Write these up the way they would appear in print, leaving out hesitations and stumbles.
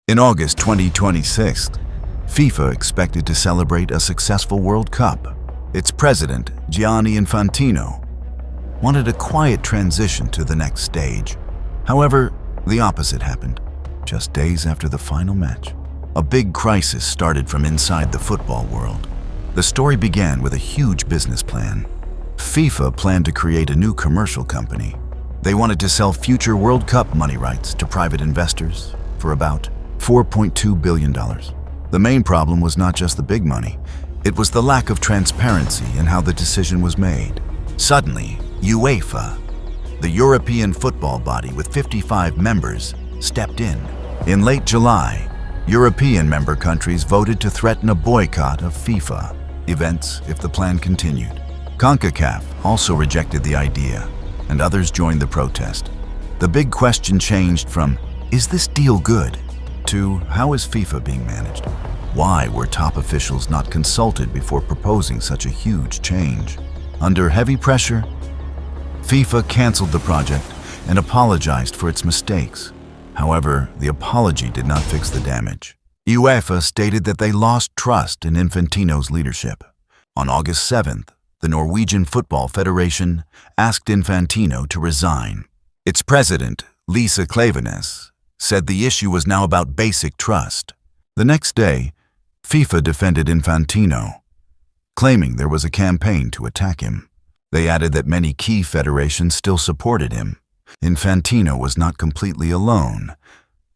In August 2026, FIFA expected to celebrate a successful World Cup. Its president, Gianni Infantino, wanted a quiet transition to the next stage. However, the opposite happened. Just days after the final match, a big crisis started from inside the football world. The story began with a huge business plan. FIFA planned to create a new commercial company. They wanted to sell future World Cup money rights to private investors for about $4.2 billion. The main problem was not just the big money, it was the lack of transparency in how the decision was made. Suddenly, UEFA, the European football body with 55 members, stepped in. In late July, European member countries voted to threaten a boycott of FIFA events if the plan continued. CONCACAF also rejected the idea, and others joined the protest. The big question changed from, is this deal good, to how is FIFA being managed? Why were top officials not consulted before proposing such a huge change? Under heavy pressure, FIFA canceled the project and apologized for its mistakes. However, the apology did not fix the damage. UEFA stated that they lost trust in Infantino's leadership. On August 7th, the Norwegian Football Federation asked Infantino to resign. Its president, Lisa Klaveness, said the issue was now about basic trust. The next day, FIFA defended Infantino, claiming there was a campaign to attack him. They added that many key federations still supported him. Infantino was not completely alone,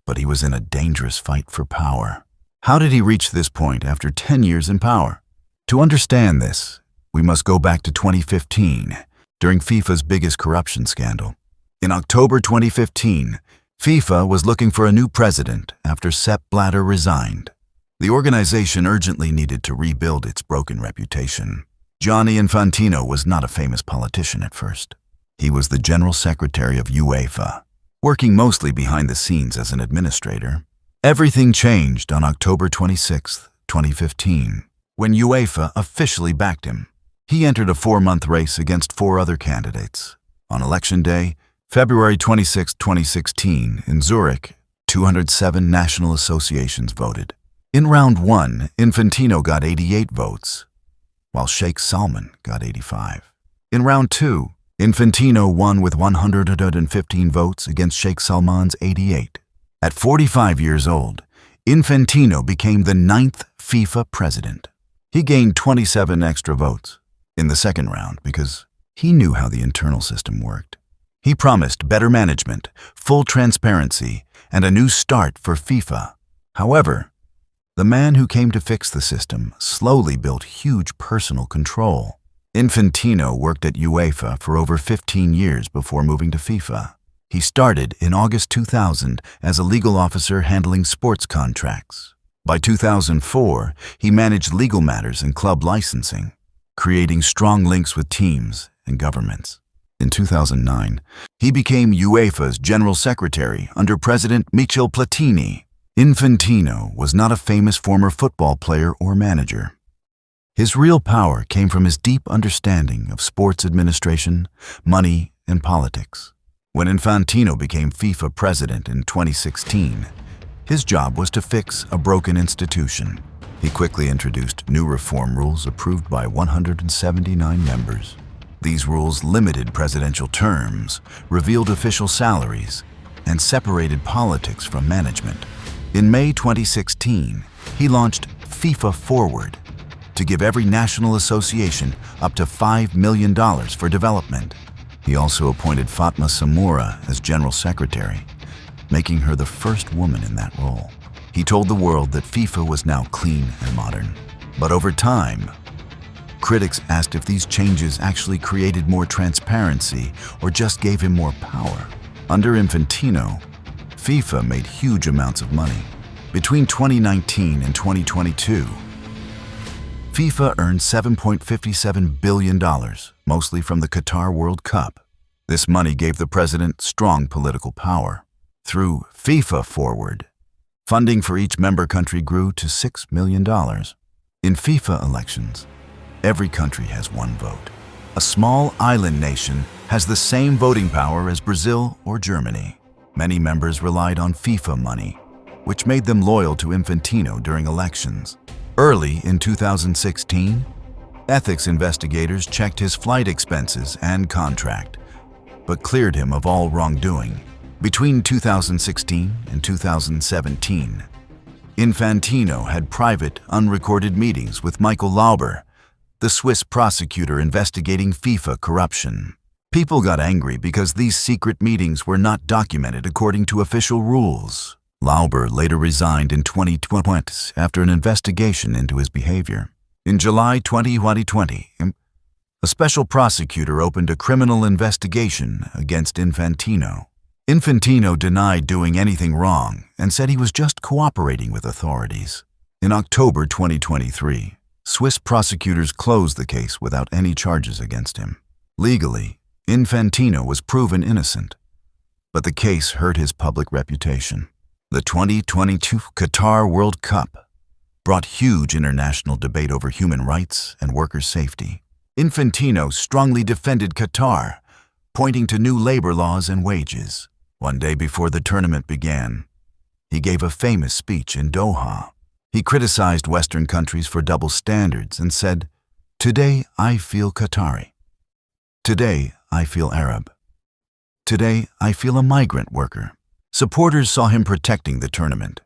but he was in a dangerous fight for power. How did he reach this point after 10 years in power? To understand this, we must go back to 2015, during FIFA's biggest corruption scandal. In October 2015, FIFA was looking for a new president after Sepp Blatter resigned. The organization urgently needed to rebuild its broken reputation. Gianni Infantino was not a famous politician at first. He was the general secretary of UEFA, working mostly behind the scenes as an administrator. Everything changed on October 26, 2015, when UEFA officially backed him. He entered a 4-month race against 4 other candidates. On Election Day, February 26, 2016, in Zurich, 207 national associations voted. In round 1, Infantino got 88 votes, while Sheikh Salman got 85. In round 2, Infantino won with 115 votes against Sheikh Salman's 88. At 45 years old, Infantino became the 9th FIFA president. He gained 27 extra votes in the second round because he knew how the internal system worked. He promised better management, full transparency, and a new start for FIFA. However, the man who came to fix the system slowly built huge personal control. Infantino worked at UEFA for over 15 years before moving to FIFA. He started in August 2000 as a legal officer handling sports contracts. By 2004, he managed legal matters and club licensing, creating strong links with teams and governments. In 2009, he became UEFA's general secretary under President Michel Platini. Infantino was not a famous former football player or manager. His real power came from his deep understanding of sports administration, money, and politics. When Infantino became FIFA president in 2016, his job was to fix a broken institution. He quickly introduced new reform rules approved by 179 members. These rules limited presidential terms, revealed official salaries, and separated politics from management. In May 2016, he launched FIFA Forward, to give every national association up to $5 million for development. He also appointed Fatma Samora as General Secretary, making her the first woman in that role. He told the world that FIFA was now clean and modern. But over time, critics asked if these changes actually created more transparency or just gave him more power. Under Infantino, FIFA made huge amounts of money. Between 2019 and 2022, FIFA earned $7.57 billion, mostly from the Qatar World Cup. This money gave the president strong political power. Through FIFA Forward, funding for each member country grew to $6 million. In FIFA elections, every country has one vote. A small island nation has the same voting power as Brazil or Germany. Many members relied on FIFA money, which made them loyal to Infantino during elections. Early in 2016, ethics investigators checked his flight expenses and contract, but cleared him of all wrongdoing. Between 2016 and 2017, Infantino had private, unrecorded meetings with Michael Lauber, the Swiss prosecutor investigating FIFA corruption. People got angry because these secret meetings were not documented according to official rules. Lauber later resigned in 2020 after an investigation into his behavior. In July 2020, a special prosecutor opened a criminal investigation against Infantino. Infantino denied doing anything wrong and said he was just cooperating with authorities. In October 2023, Swiss prosecutors closed the case without any charges against him. Legally, Infantino was proven innocent, but the case hurt his public reputation. The 2022 Qatar World Cup brought huge international debate over human rights and worker safety. Infantino strongly defended Qatar, pointing to new labor laws and wages. One day before the tournament began, he gave a famous speech in Doha. He criticized Western countries for double standards and said, "Today I feel Qatari. Today I feel Arab. Today I feel a migrant worker." Supporters saw him protecting the tournament,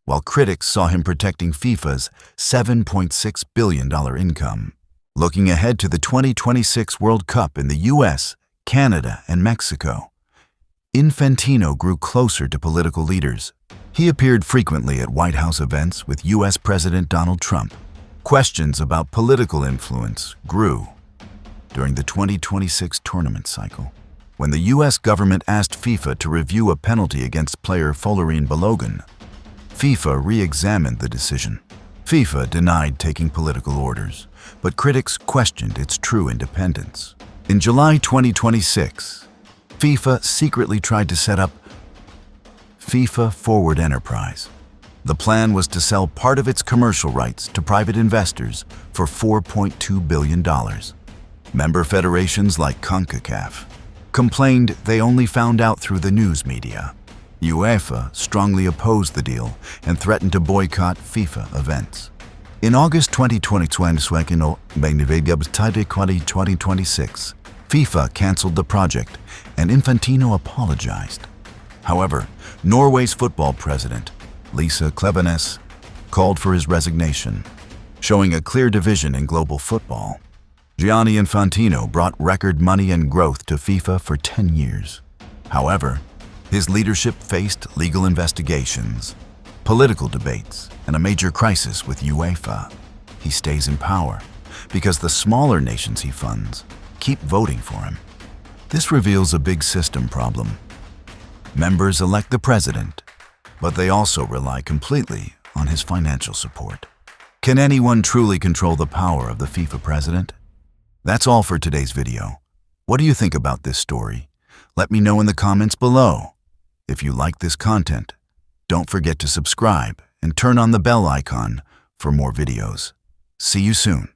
while critics saw him protecting FIFA's $7.6 billion income. Looking ahead to the 2026 World Cup in the US, Canada, and Mexico, Infantino grew closer to political leaders. He appeared frequently at White House events with US President Donald Trump. Questions about political influence grew during the 2026 tournament cycle, when the US government asked FIFA to review a penalty against player Folarin Balogun. FIFA re-examined the decision. FIFA denied taking political orders, but critics questioned its true independence. In July 2026, FIFA secretly tried to set up FIFA Forward Enterprise. The plan was to sell part of its commercial rights to private investors for $4.2 billion. Member federations like CONCACAF complained they only found out through the news media. UEFA strongly opposed the deal and threatened to boycott FIFA events. In August 2026, FIFA canceled the project and Infantino apologized. However, Norway's football president, Lisa Klevenes, called for his resignation, showing a clear division in global football. Gianni Infantino brought record money and growth to FIFA for 10 years. However, his leadership faced legal investigations, political debates, and a major crisis with UEFA. He stays in power because the smaller nations he funds keep voting for him. This reveals a big system problem. Members elect the president, but they also rely completely on his financial support. Can anyone truly control the power of the FIFA president? That's all for today's video. What do you think about this story? Let me know in the comments below. If you like this content, don't forget to subscribe and turn on the bell icon for more videos. See you soon.